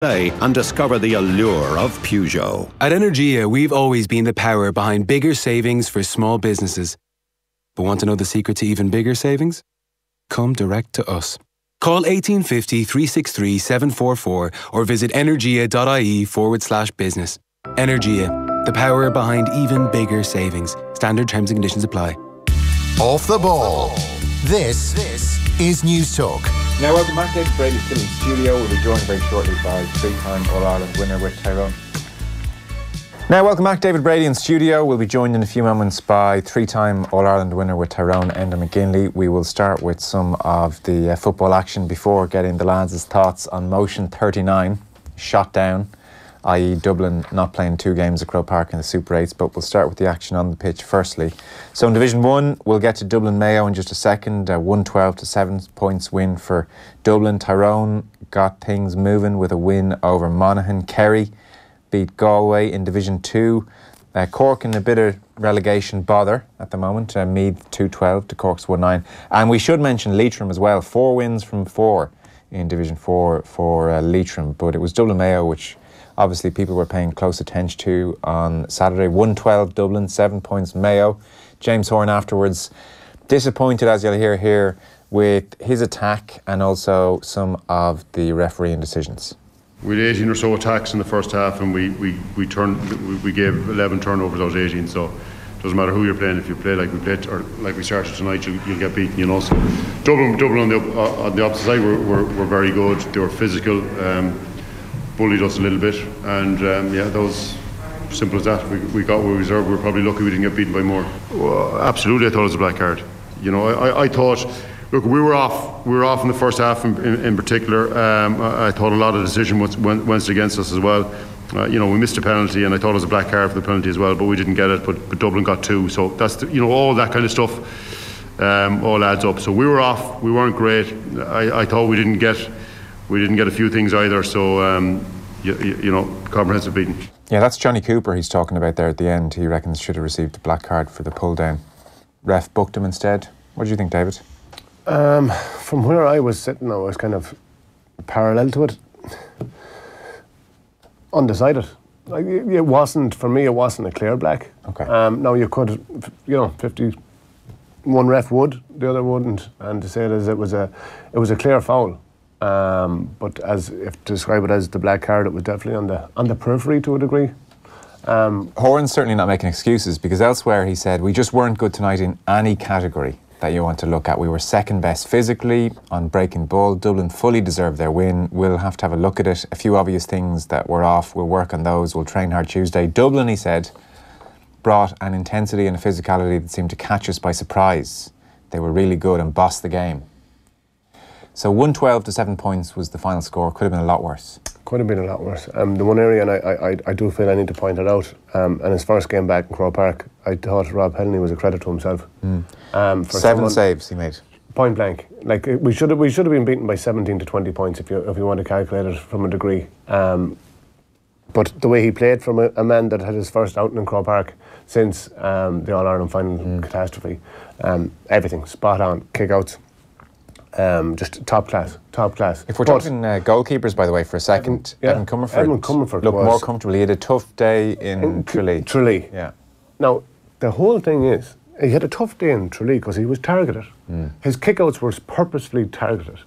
Play and discover the allure of Peugeot. At Energia, we've always been the power behind bigger savings for small businesses. But want to know the secret to even bigger savings? Come direct to us. Call 1850 363 744 or visit energia.ie/business. Energia, the power behind even bigger savings. Standard terms and conditions apply. Off the ball. This is News Talk. Now, welcome back. David Brady still in the studio. We'll be joined very shortly by three-time All-Ireland winner with Tyrone. Now, welcome back. David Brady in studio. We'll be joined in a few moments by three-time All-Ireland winner with Tyrone and Enda McGinley. We will start with some of the football action before getting the lads' thoughts on Motion 39, shot down, i.e. Dublin not playing 2 games at Croke Park in the Super 8s, but we'll start with the action on the pitch firstly. So in Division 1, we'll get to Dublin Mayo in just a second. A 112 to 7 points win for Dublin. Tyrone got things moving with a win over Monaghan. Kerry beat Galway in Division 2. Cork in a bit of relegation bother at the moment. Meath 212 to Cork's 1-9. And we should mention Leitrim as well. 4 wins from 4 in Division 4 for Leitrim. But it was Dublin Mayo which obviously people were paying close attention to on Saturday. 112 Dublin, 7 points Mayo. James Horan afterwards disappointed, as you'll hear here, with his attack and also some of the refereeing decisions. We had 18 or so attacks in the first half, and we gave 11 turnovers out of 18. So it doesn't matter who you're playing. If you play like we played or like we started tonight, you'll get beaten. You know. So Dublin on the opposite side were very good. They were physical. Bullied us a little bit, and that was simple as that. We got what we deserved. We were probably lucky we didn't get beaten by more. Well, absolutely, I thought it was a black card. You know, I thought, look, we were off in the first half in particular. I thought a lot of decisions went against us as well. We missed a penalty, and I thought it was a black card for the penalty as well, but we didn't get it. But Dublin got 2, so that's all that kind of stuff all adds up. So we were off. We weren't great. I thought we didn't get a few things either, so comprehensive beating. Yeah, that's Johnny Cooper he's talking about there at the end. He reckons should have received a black card for the pull down. Ref booked him instead. What do you think, David? From where I was sitting, I was kind of parallel to it. Undecided. It wasn't, for me, it wasn't a clear black. Okay. Now you could, 51 ref would, the other wouldn't, and to say it as it was a clear foul. But to describe it as the black card, it was definitely on the periphery to a degree. Horan's certainly not making excuses, because elsewhere he said we just weren't good tonight in any category that you want to look at. We were second best physically on breaking ball. Dublin fully deserved their win. We'll have to have a look at it. A few obvious things that were off. We'll work on those. We'll train hard Tuesday. Dublin, he said, brought an intensity and a physicality that seemed to catch us by surprise. They were really good and bossed the game. So 112 to 7 points was the final score. Could have been a lot worse. Could have been a lot worse. The one area, and I do feel I need to point it out, and his first game back in Croke Park, I thought Rob Helney was a credit to himself. 7 saves he made. Point blank. Like we should have been beaten by 17 to 20 points if you want to calculate it from a degree. But the way he played from a man that had his first outing in Croke Park since the All-Ireland final catastrophe, everything spot on, kick-outs. Just top class. If we're talking goalkeepers, by the way, for a second, Evan Comerford looked more comfortable. He had a tough day in Tralee. Yeah. Now, the whole thing is, he had a tough day in Tralee because he was targeted. His kickouts were purposefully targeted.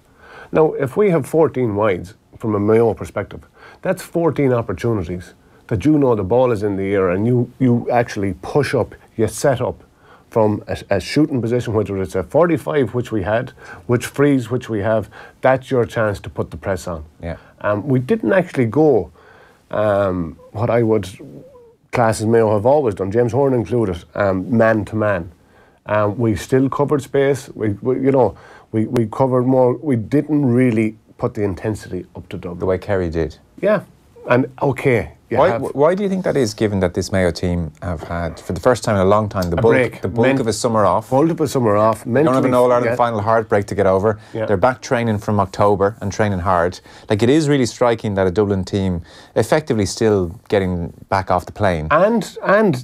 Now, if we have 14 wides from a Mayo perspective, that's 14 opportunities that the ball is in the air and you actually push up, you set up from a shooting position, whether it's a 45, which we had, which freeze, which we have. That's your chance to put the press on. Yeah. We didn't actually go what I would class as Mayo have always done, James Horan included, man to man. We still covered space. We covered more. We didn't really put the intensity up to Dublin. The way Kerry did. Yeah. And okay, Why do you think that is, given that this Mayo team have had, for the first time in a long time, the bulk of a summer off? Mentally, don't have an All-Ireland final heartbreak to get over. Yeah. They're back training from October and training hard. Like, it is really striking that a Dublin team effectively still getting back off the plane. And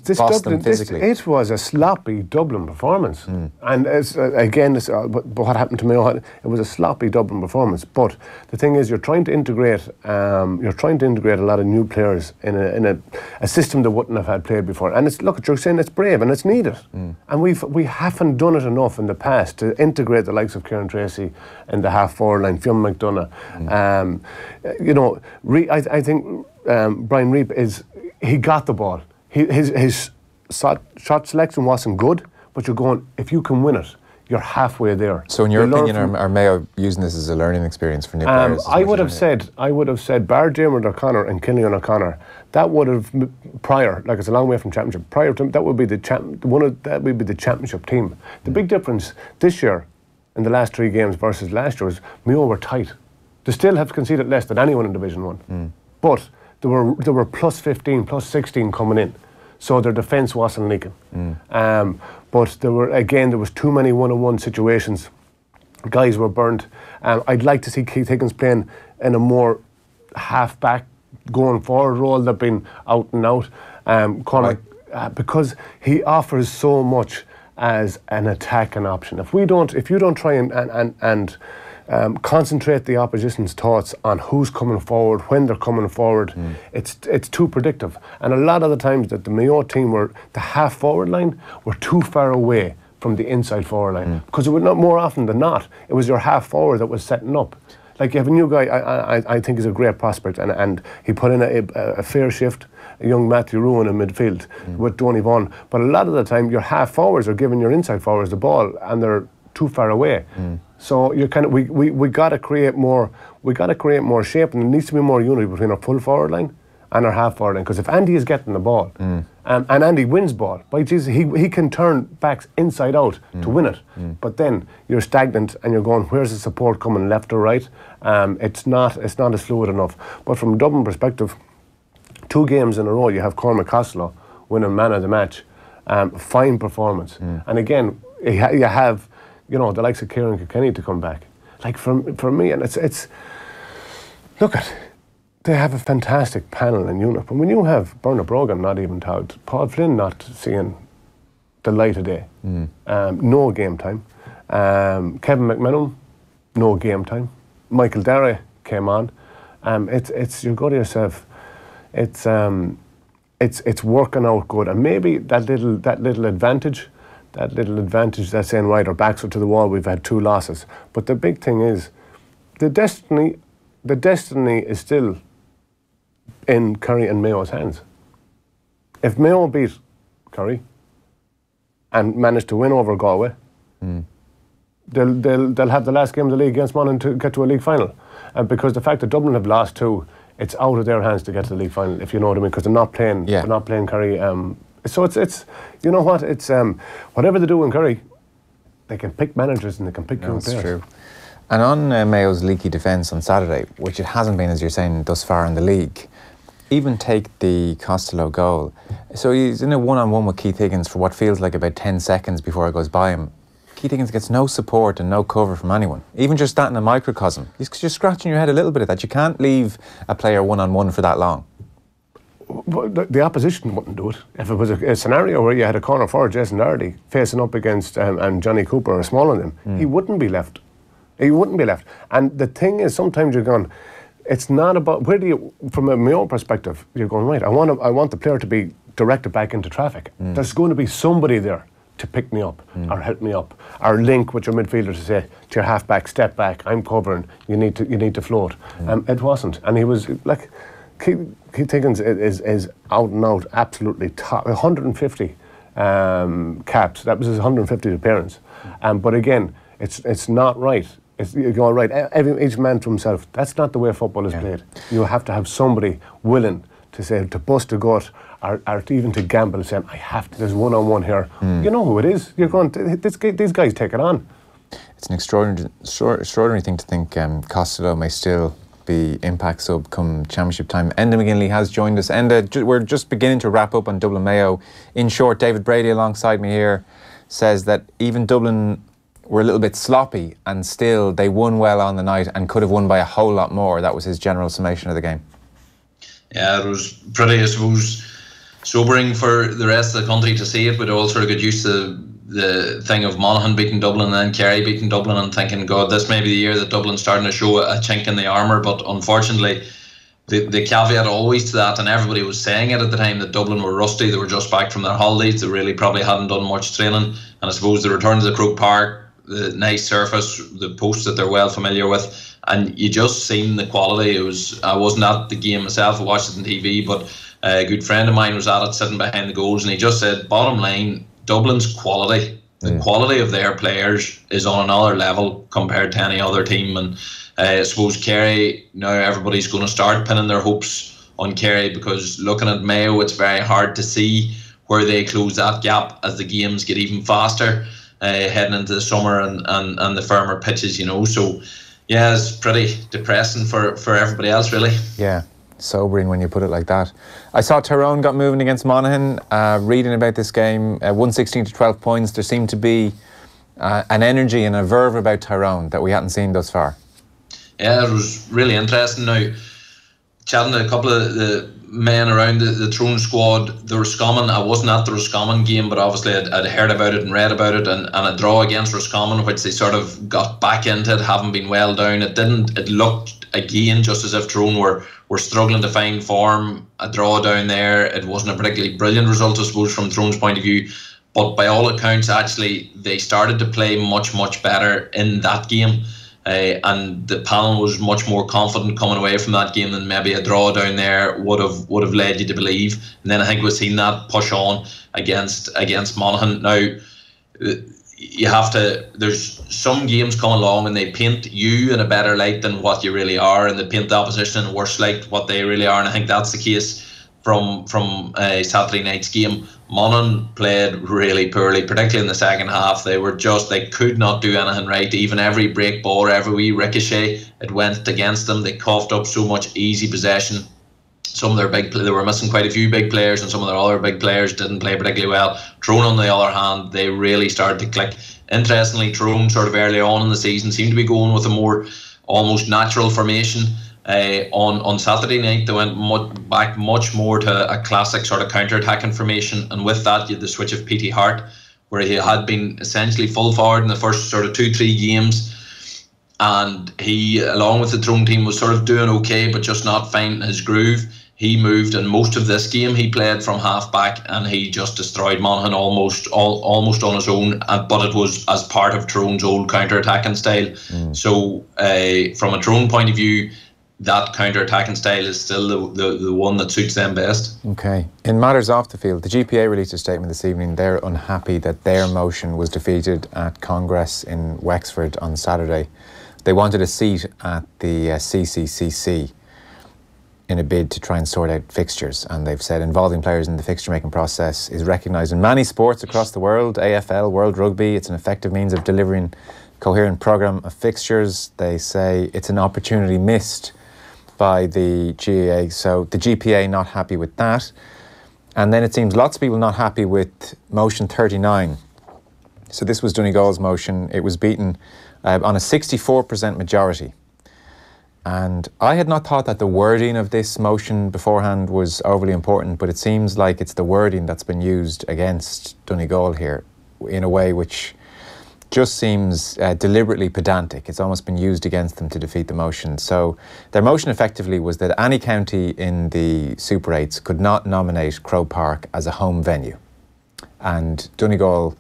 this Dublin, physically. It was a sloppy Dublin performance. And but what happened to Mayo? It was a sloppy Dublin performance. But the thing is, you're trying to integrate a lot of new players in a system that wouldn't have had played before. And you're saying it's brave and it's needed. And we haven't done it enough in the past to integrate the likes of Kieran Tracy in the half-forward line, Fionn McDonough. I think Brian Reap he got the ball. His shot selection wasn't good, but you're going, if you can win it, you're halfway there. So in your opinion, are Mayo using this as a learning experience for new players? I would have said, bar Diarmuid O'Connor and Killian O'Connor, that would have prior, like it's a long way from championship. Prior to that would be the championship team. The big difference this year in the last 3 games versus last year was Mayo were tight. They still have conceded less than anyone in Division 1, but they were plus 15, plus 16 coming in. So their defence wasn't leaking. But there was too many one-on-one situations. Guys were burnt. I'd like to see Keith Higgins playing in a more half-back, going forward role than being out and out. Cormac, because he offers so much as an attacking option. If you don't try and concentrate the opposition's thoughts on who's coming forward, when they're coming forward, it's too predictive. And a lot of the times that the Mayo team the half-forward line were too far away from the inside forward line. Because it would not, more often than not, it was your half-forward that was setting up. Like, you have a new guy, I think is a great prospect, and he put in a fair shift, a young Matthew Ruin in midfield with Donny Vaughan. But a lot of the time, your half-forwards are giving your inside forwards the ball, and they're too far away. So you're we got to create more. We got to create more shape, and there needs to be more unity between our full forward line and our half forward line. Because if Andy is getting the ball, and Andy wins ball, by Jesus, he can turn backs inside out to win it. But then you're stagnant, and you're going, where's the support coming, left or right? It's not as fluid enough. But from a Dublin perspective, 2 games in a row, you have Cormac Costello winning man of the match. Fine performance, and again, you have, the likes of Kieran Kilkenny to come back. Like, for me, and it's they have a fantastic panel in unit. But when you have Bernard Brogan not even out, Paul Flynn not seeing the light of day, no game time, Kevin McMillan, no game time, Michael Derry came on. You go to yourself, it's working out good, and maybe that little advantage that's saying, right, our backs are to the wall, we've had 2 losses. But the big thing is, the destiny is still in Kerry and Mayo's hands. If Mayo beat Kerry and manage to win over Galway, they'll have the last game of the league against Monaghan to get to a league final. And because the fact that Dublin have lost 2, it's out of their hands to get to the league final, if you know what I mean, because they're not playing Kerry. So it's you know what, it's whatever they do in Kerry, they can pick managers and they can pick young players. That's true. And on Mayo's leaky defence on Saturday, which it hasn't been, as you're saying, thus far in the league, even take the Costello goal. So he's in a one-on-one with Keith Higgins for what feels like about 10 seconds before it goes by him. Keith Higgins gets no support and no cover from anyone. Even just that in a microcosm. You're scratching your head a little bit at that. You can't leave a player one-on-one for that long. Well, the opposition wouldn't do it. If it was a scenario where you had a corner forward, Jason Doherty, facing up against and Johnny Cooper or smaller than him, he wouldn't be left. He wouldn't be left. And the thing is, sometimes you're going, it's not about, from a Mayo perspective, you're going, right, I want the player to be directed back into traffic. There's going to be somebody there to pick me up or help me up, or link with your midfielder to say to your half-back, step back, I'm covering, you need to float. It wasn't. And he was like, Keith Higgins is out and out, absolutely top, 150 caps. That was his 150th appearance. But again, it's not right. You're going, right, each man to himself. That's not the way football is played. You have to have somebody willing to say, to bust a gut, or even to gamble, saying, I have to, there's one-on-one here. You know who it is. You're going, these guys take it on. It's an extraordinary thing to think Costello may still be impact sub come championship time. Enda McGinley has joined us. Enda, we're just beginning to wrap up on Dublin Mayo. In short, David Brady alongside me here says that even Dublin were a little bit sloppy and still they won well on the night and could have won by a whole lot more. That was his general summation of the game. Yeah, it was pretty, I suppose, sobering for the rest of the country to see it. We'd all sort of got used to the thing of Monaghan beating Dublin and then Kerry beating Dublin and thinking, God, this may be the year that Dublin's starting to show a chink in the armour. But unfortunately, the caveat always to that, and everybody was saying it at the time, that Dublin were rusty. They were just back from their holidays. They really probably hadn't done much training. And I suppose the return to the Croke Park, the nice surface, the posts that they're well familiar with, and you just seen the quality. I wasn't at the game myself, I watched it on TV, but a good friend of mine was at it sitting behind the goals, and he just said, bottom line, Dublin's quality, the quality of their players is on another level compared to any other team. And I suppose Kerry, now everybody's going to start pinning their hopes on Kerry, because looking at Mayo, it's very hard to see where they close that gap as the games get even faster heading into the summer and the firmer pitches, you know. So yeah, it's pretty depressing for everybody else, really. Yeah, sobering when you put it like that. I saw Tyrone got moving against Monaghan. Reading about this game, 116 to 12 points. There seemed to be an energy and a verve about Tyrone that we hadn't seen thus far. Yeah, it was really interesting. Now, chatting to a couple of the men around the Tyrone squad, the Roscommon, I wasn't at the Roscommon game, but obviously I'd heard about it and read about it, and a draw against Roscommon, which they sort of got back into it, having been well down. It looked again just as if Tyrone were struggling to find form. A draw down there, it wasn't a particularly brilliant result, I suppose, from Tyrone's point of view, but by all accounts, actually, they started to play much, much better in that game. And the panel was much more confident coming away from that game than maybe a draw down there would have led you to believe. And then I think we've seen that push on against Monaghan. Now, you have to, there's some games come along and they paint you in a better light than what you really are, and they paint the opposition in a worse light what they really are. And I think that's the case from Saturday night's game. Monaghan played really poorly, particularly in the second half. They could not do anything right. Even every break ball, every wee ricochet, it went against them. They coughed up so much easy possession. Some of their they were missing quite a few big players, and some of their other big players didn't play particularly well. Tyrone, on the other hand, they really started to click. Interestingly, Tyrone sort of early on in the season seemed to be going with a more almost natural formation. On Saturday night, they went back much more to a classic sort of counter-attacking formation, and with that, you had the switch of Petey Hart, where he had been essentially full forward in the first sort of 2-3 games, and he, along with the Tyrone team, was sort of doing okay, but just not finding his groove. He moved, and most of this game he played from half back, and he just destroyed Monaghan almost on his own. But it was as part of Tyrone's old counter-attacking style. So, from a Tyrone point of view, that counter-attacking style is still the one that suits them best. Okay. In matters off the field, the GPA released a statement this evening. They're unhappy that their motion was defeated at Congress in Wexford on Saturday. They wanted a seat at the CCCC in a bid to try and sort out fixtures, and they've said involving players in the fixture-making process is recognised in many sports across the world, AFL, World Rugby. It's an effective means of delivering coherent programme of fixtures. They say it's an opportunity missed by the GAA, so the GPA not happy with that. And then it seems lots of people not happy with motion 39. So this was Donegal's motion. It was beaten on a 64% majority. And I had not thought that the wording of this motion beforehand was overly important, but it seems like it's the wording that's been used against Donegal here in a way which just seems deliberately pedantic. It's almost been used against them to defeat the motion. So their motion effectively was that any county in the Super 8s could not nominate Croke Park as a home venue. And Donegal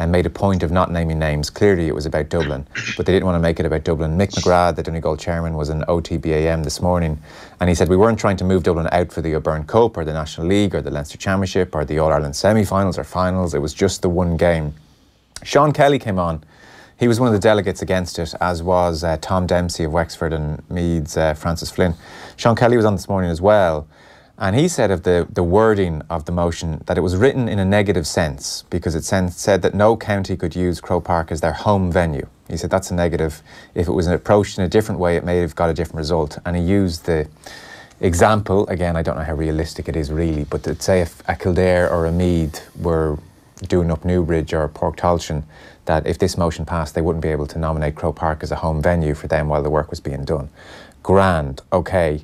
made a point of not naming names. Clearly it was about Dublin, but they didn't want to make it about Dublin. Mick McGrath, the Donegal chairman, was in OTBAM this morning, and he said we weren't trying to move Dublin out for the O'Byrne Cup or the National League or the Leinster Championship or the All-Ireland semi-finals or finals. It was just the one game. Sean Kelly came on. He was one of the delegates against it, as was Tom Dempsey of Wexford and Meath's Francis Flynn. Sean Kelly was on this morning as well, and he said of the wording of the motion that it was written in a negative sense because it said that no county could use Croke Park as their home venue. He said that's a negative. If it was approached in a different way, it may have got a different result. And he used the example, again, I don't know how realistic it is really, but to say if a Kildare or a Meath were doing up Newbridge or Porktalchin, that if this motion passed, they wouldn't be able to nominate Croke Park as a home venue for them while the work was being done. Grand, okay.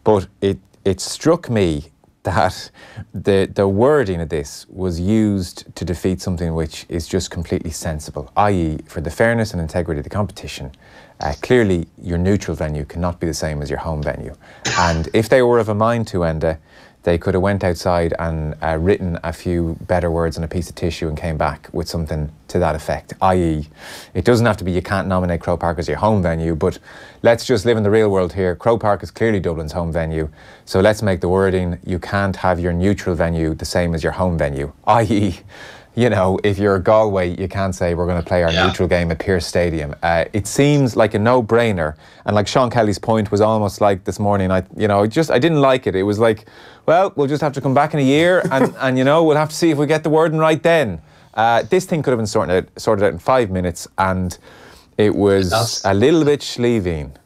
But it struck me that the wording of this was used to defeat something which is just completely sensible, i.e. for the fairness and integrity of the competition. Clearly, your neutral venue cannot be the same as your home venue. And if they were of a mind to, Enda, they could have went outside and written a few better words on a piece of tissue and came back with something to that effect, i.e. it doesn't have to be you can't nominate Croke Park as your home venue, but let's just live in the real world here. Croke Park is clearly Dublin's home venue, so let's make the wording you can't have your neutral venue the same as your home venue, i.e. you know, if you're Galway, you can't say we're going to play our neutral game at Pearse Stadium. It seems like a no-brainer, and like Sean Kelly's point was almost like this morning. I didn't like it. It was like, well, we'll just have to come back in a year, and you know, we'll have to see if we get the wording right then. This thing could have been sorted out in 5 minutes, and it was a little bit schleeving.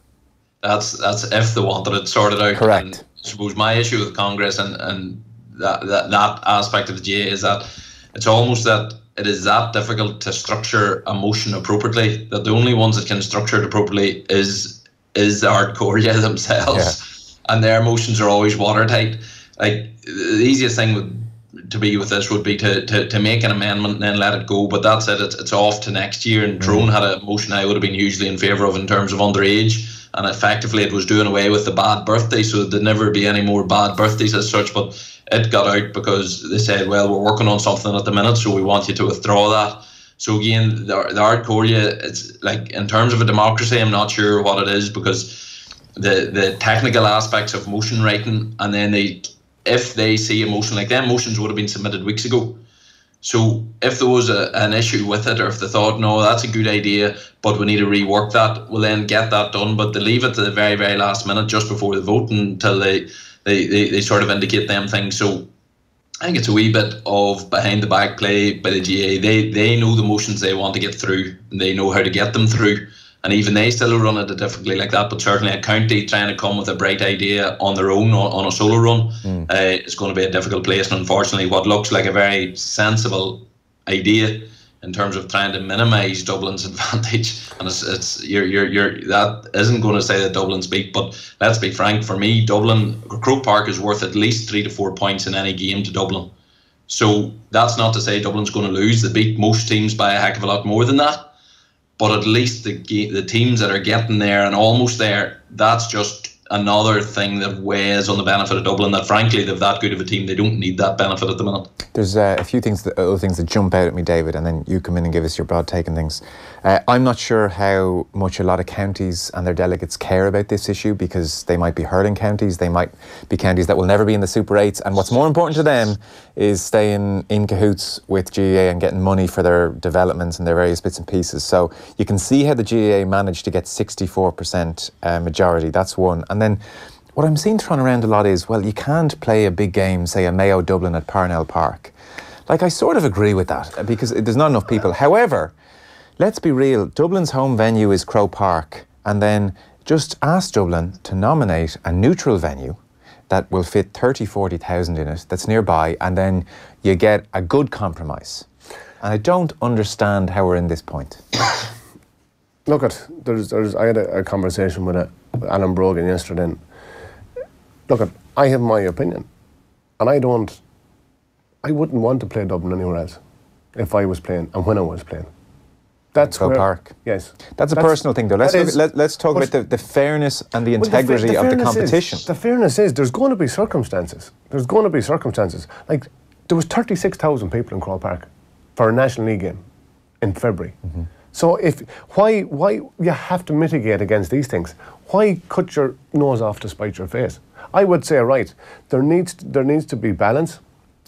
That's if they wanted it sorted out. Correct. And I suppose my issue with Congress and that aspect of the GA is that it's almost that it is that difficult to structure a motion appropriately, that the only ones that can structure it appropriately is the hardcore themselves. Yeah. And their motions are always watertight. Like, the easiest thing to be with this would be to make an amendment and then let it go, but that's it, it's off to next year. And Tyrone had a motion I would have been hugely in favour of in terms of underage, and effectively it was doing away with the bad birthday, so there'd never be any more bad birthdays as such. But it got out because they said, well, we're working on something at the minute, so we want you to withdraw that. So again, the hardcore, it's like, in terms of a democracy, I'm not sure what it is, because the technical aspects of motion writing, and then if they see a motion like them, motions would have been submitted weeks ago. So if there was an issue with it, or if they thought, no, that's a good idea, but we need to rework that, we'll then get that done. But they leave it to the very, very last minute, just before the vote, until they sort of indicate them things. So I think it's a wee bit of behind the back play by the GA. They know the motions they want to get through, and they know how to get them through. And even they still run it differently like that. But certainly a county trying to come with a bright idea on their own, on a solo run, is going to be a difficult place. And unfortunately, what looks like a very sensible idea in terms of trying to minimise Dublin's advantage, and that isn't going to say that Dublin's beat. But let's be frank, for me, Croke Park is worth at least 3 to 4 points in any game to Dublin. So that's not to say Dublin's going to lose. They beat most teams by a heck of a lot more than that. But at least the teams that are getting there and almost there, that's just another thing that weighs on the benefit of Dublin, that frankly they've that good of a team, they don't need that benefit at the minute. There's a few other things that jump out at me, David, and then you come in and give us your broad take on things. I'm not sure how much a lot of counties and their delegates care about this issue, because they might be hurling counties, they might be counties that will never be in the Super 8s, and what's more important to them is staying in cahoots with GAA and getting money for their developments and their various bits and pieces. So you can see how the GAA managed to get 64% majority. That's one. And then what I'm seeing thrown around a lot is, well, you can't play a big game, say a Mayo Dublin at Parnell Park. Like, I sort of agree with that, because there's not enough people. However, let's be real, Dublin's home venue is Croke Park, and then just ask Dublin to nominate a neutral venue that will fit 40,000 in it, that's nearby, and then you get a good compromise. And I don't understand how we're in this point. Look, I had a conversation with Alan Brogan yesterday. And look, I have my opinion, and I wouldn't want to play Dublin anywhere else if I was playing and when I was playing. That's Croke Park. Yes. That's a personal thing, though. Let's talk about the fairness and the integrity of the competition. The fairness is there's going to be circumstances. There's going to be circumstances. Like, there was 36,000 people in Croke Park for a National League game in February. Mm-hmm. So why you have to mitigate against these things? Why cut your nose off to spite your face? I would say, right, there needs to be balance.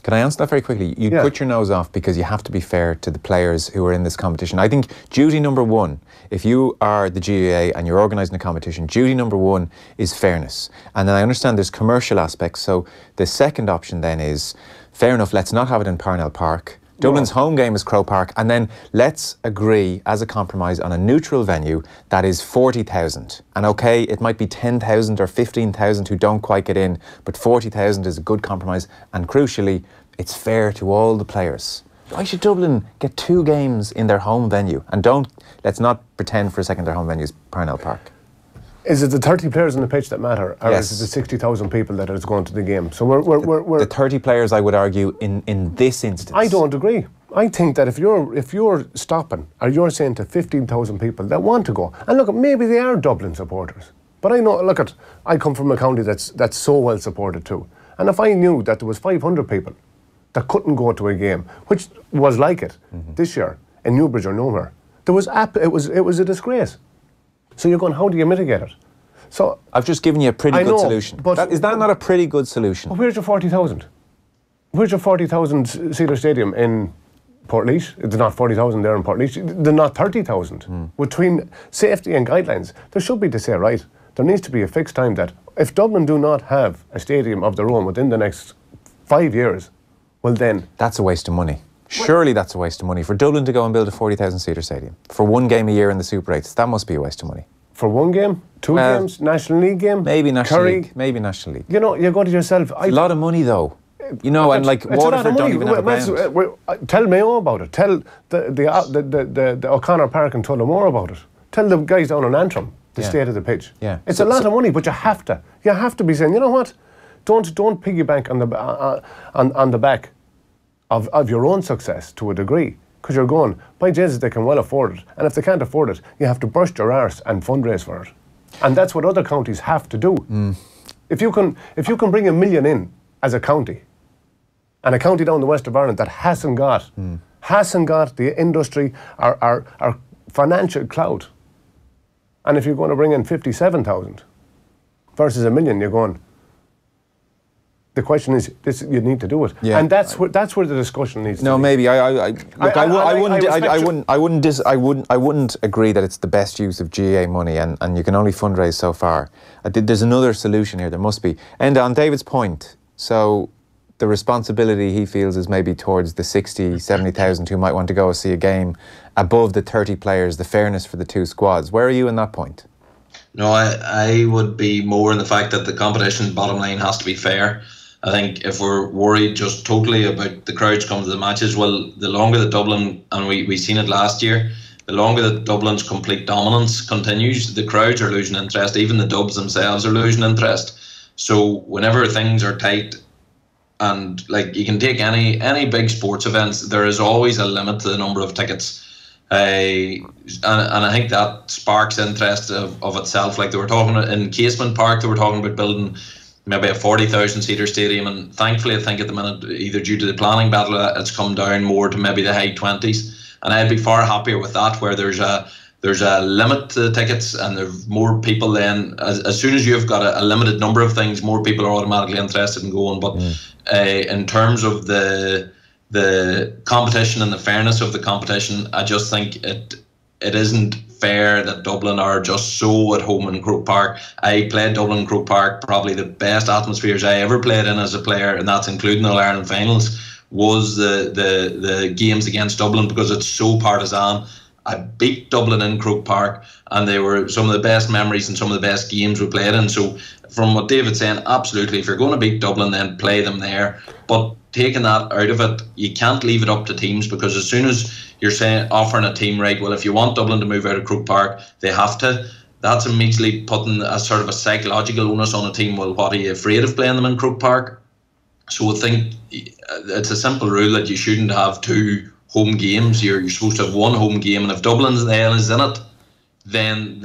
Can I answer that very quickly? You put your nose off because you have to be fair to the players who are in this competition. I think duty number one, if you are the GAA and you're organising a competition, duty number one is fairness. And then I understand there's commercial aspects. So the second option then is, fair enough, let's not have it in Parnell Park. Dublin's home game is Croke Park, and then let's agree as a compromise on a neutral venue that is 40,000. And okay, it might be 10,000 or 15,000 who don't quite get in, but 40,000 is a good compromise, and crucially, it's fair to all the players. Why should Dublin get 2 games in their home venue? And let's not pretend for a second their home venue is Parnell Park. Is it the 30 players on the pitch that matter, or Yes. is it the 60,000 people that is going to the game? So we're the 30 players, I would argue, in this instance. I don't agree. I think that if you're stopping, or you're saying to 15,000 people that want to go, and look, maybe they are Dublin supporters, but I come from a county that's so well supported too, and if I knew that there was 500 people that couldn't go to a game, which was like it this year in Newbridge or nowhere, it was a disgrace. So you're going, how do you mitigate it? So I've just given you a pretty good solution. But is that not a pretty good solution? Well, where's your 40,000? Where's your 40,000 seater stadium in Portlaoise? There's not 40,000 there in Portlaoise. There's not 30,000. Between safety and guidelines, there should be to say, right, there needs to be a fixed time that if Dublin do not have a stadium of their own within the next 5 years, well then... That's a waste of money. Surely that's a waste of money. For Dublin to go and build a 40,000 seater stadium for 1 game a year in the Super 8s, that must be a waste of money. For 1 game? 2 games? National League game? Maybe National League. Maybe National League. You know, you go to yourself... It's a lot of money though. You know, and like Waterford don't even have a ground. Tell Mayo about it. Tell the O'Connor Park in Tullamore about it. Tell the guys down in Antrim the state of the pitch. Yeah. It's a lot of money, but you have to be saying, you know what? Don't piggyback on the back of your own success to a degree, because you're going, by Jesus, they can well afford it, and if they can't afford it, you have to burst your arse and fundraise for it, and that's what other counties have to do. If you can bring $1 million in as a county, and a county down the west of Ireland that hasn't got the industry or financial clout, and if you're going to bring in 57,000 versus $1 million, you're going. The question is, you need to do it, and that's where the discussion needs to be. No, maybe I wouldn't agree that it's the best use of GA money, and you can only fundraise so far. There's another solution here. There must be. And on David's point, so the responsibility he feels is maybe towards the 60, 70,000 who might want to go see a game, above the 30 players, the fairness for the 2 squads. Where are you in that point? No, I would be more in the fact that the competition bottom line has to be fair. I think if we're worried just totally about the crowds coming to the matches, well, the longer that Dublin, and we seen it last year, the longer that Dublin's complete dominance continues, the crowds are losing interest. Even the Dubs themselves are losing interest. So whenever things are tight, and like you can take any big sports events, there is always a limit to the number of tickets. And I think that sparks interest of itself. Like they were talking in Casement Park, they were talking about building maybe a 40,000 seater stadium, and thankfully I think at the minute, either due to the planning battle, it's come down more to maybe the high 20s, and I'd be far happier with that, where there's a limit to the tickets, and there's more people. Then as soon as you've got a limited number of things, more people are automatically interested in going. But in terms of the competition and the fairness of the competition, I just think it isn't fair that Dublin are just so at home in Croke Park. I played Dublin in Croke Park, probably the best atmospheres I ever played in as a player, and that's including the All-Ireland finals, was the games against Dublin, because it's so partisan. I beat Dublin in Croke Park, and they were some of the best memories and some of the best games we played in. So from what David's saying, absolutely, if you're going to beat Dublin, then play them there. But taking that out of it, you can't leave it up to teams, because as soon as you're saying, offering a team, right, well, if you want Dublin to move out of Croke Park, they have to, that's immediately putting a sort of a psychological onus on a team. Well, what, are you afraid of playing them in Croke Park? So I think it's a simple rule that you shouldn't have 2 home games. You're supposed to have 1 home game, and if Dublin's is in it, then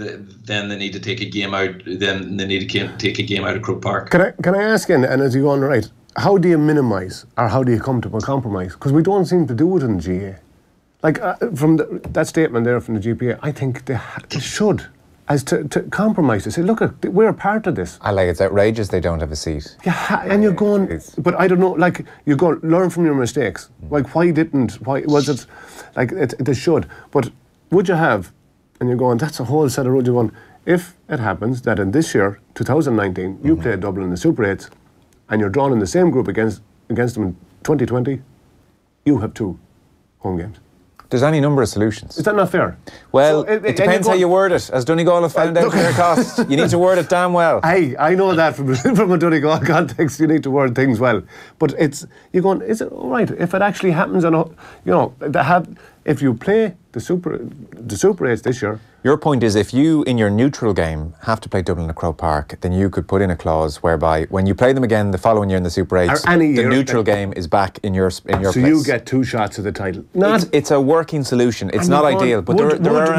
they need to take a game out. Then they need to take a game out of Croke Park. Can I ask you, and as you go on, right, how do you minimise, or how do you come to a compromise? Because we don't seem to do it in the GA. Like from that statement there from the GPA, I think they should, as to compromise, to say, look, we're a part of this. It's outrageous they don't have a seat. Yeah, and you're going, but I don't know, like, you go, learn from your mistakes. Like, why was it, like, they should. But would you have, and you're going, that's a whole set of rules, you're going, if it happens that in this year, 2019, you play Dublin in the Super 8s, and you're drawn in the same group against them in 2020, you have 2. home games. There's any number of solutions. Is that not fair? Well, So, it depends how you word it. As Donegal have found out their cost, you need to word it damn well. I know that from a Donegal context, you need to word things well. But you're going, is it all right if it actually happens? If you play the Super 8s this year. Your point is, if you, in your neutral game, have to play Dublin at Croke Park, then you could put in a clause whereby when you play them again the following year in the Super 8s, the neutral game is back in your place. So you get 2 shots at the title. It's a working solution. It's not ideal, but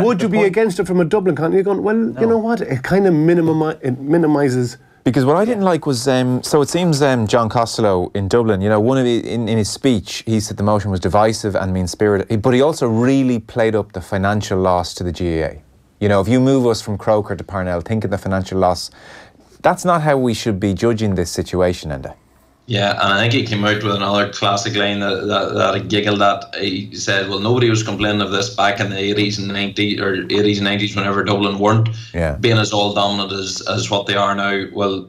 would you be against it from a Dublin context? You're going, well, no. You know what? It kind of minimises. Because what I didn't like was, so it seems John Costello in Dublin, in his speech, he said the motion was divisive and mean-spirited, but he also really played up the financial loss to the GAA. If you move us from Croker to Parnell, think of the financial loss. That's not how we should be judging this situation, Enda. Yeah, and I think he came out with another classic line that I giggled at. He said, well, nobody was complaining of this back in the 80s and 90s whenever Dublin weren't being as all-dominant as what they are now. Well,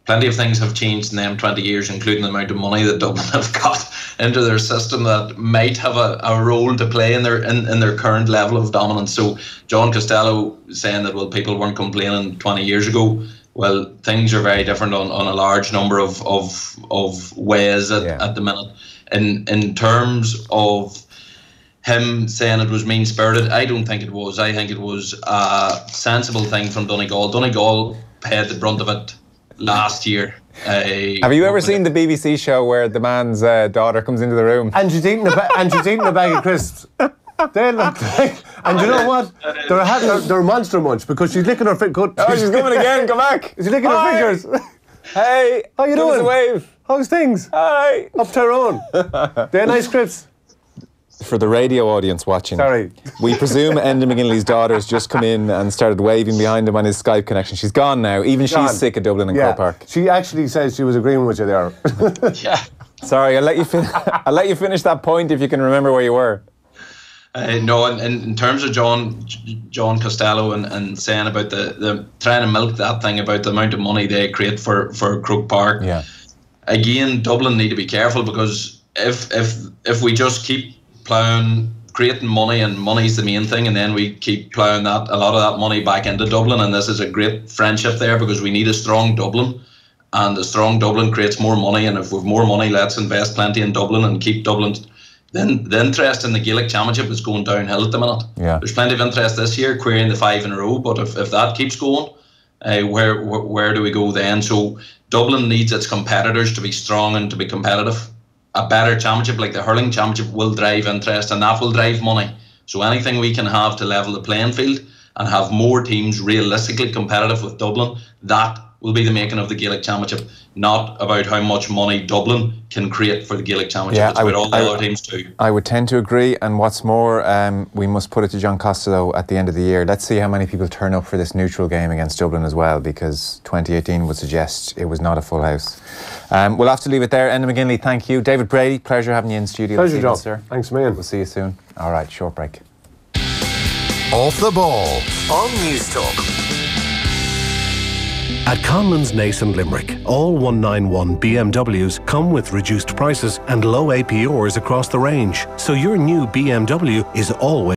plenty of things have changed in them 20 years, including the amount of money that Dublin have got into their system that might have a role to play in their current level of dominance. So John Costello saying that, well, people weren't complaining 20 years ago. Well, things are very different on a large number of ways at the minute. In terms of him saying it was mean-spirited, I don't think it was. I think it was a sensible thing from Donegal. Donegal paid the brunt of it last year. Have you ever seen the BBC show where the man's daughter comes into the room and she's eating a bag of crisps? They look like, and you know what? They're monster munch because she's licking her fingers. Oh, she's coming again. Come back. She's licking her fingers. Hey, how you doing? Give us a wave. How's things? Hi. Up Tyrone. They're nice crisps. For the radio audience watching, sorry, we presume Enda McGinley's daughter's just come in and started waving behind him on his Skype connection. She's gone now. Even she's sick of Dublin and Croke Park. She actually says she was agreeing with you there. Yeah. Sorry, I'll let you finish that point if you can remember where you were. No, in terms of John Costello and saying about the trying to milk that thing about the amount of money they create for Croke Park. Yeah. Again, Dublin need to be careful because if we just keep creating money, and money's the main thing, and then we keep ploughing a lot of that money back into Dublin, and this is a great friendship there because we need a strong Dublin, and a strong Dublin creates more money, and if we've more money, let's invest plenty in Dublin and keep Dublin. Then the interest in the Gaelic Championship is going downhill at the minute. Yeah. There's plenty of interest this year, querying the 5 in a row, but if that keeps going, where do we go then? So Dublin needs its competitors to be strong and to be competitive. A better championship like the hurling championship will drive interest, and that will drive money. So anything we can have to level the playing field and have more teams realistically competitive with Dublin, that will be the making of the Gaelic Championship, not about how much money Dublin can create for the Gaelic Championship. Yeah, it's about all the other teams too. I would tend to agree, and what's more, we must put it to John Costello at the end of the year. Let's see how many people turn up for this neutral game against Dublin as well, because 2018 would suggest it was not a full house. We'll have to leave it there. Enda McGinley, thank you. David Brady, pleasure having you in studio. Pleasure, John. Sir. Thanks, man. We'll see you soon. All right, short break. Off the Ball on News Talk. At Conlon's Nace and Limerick, all 191 BMWs come with reduced prices and low APRs across the range, so your new BMW is always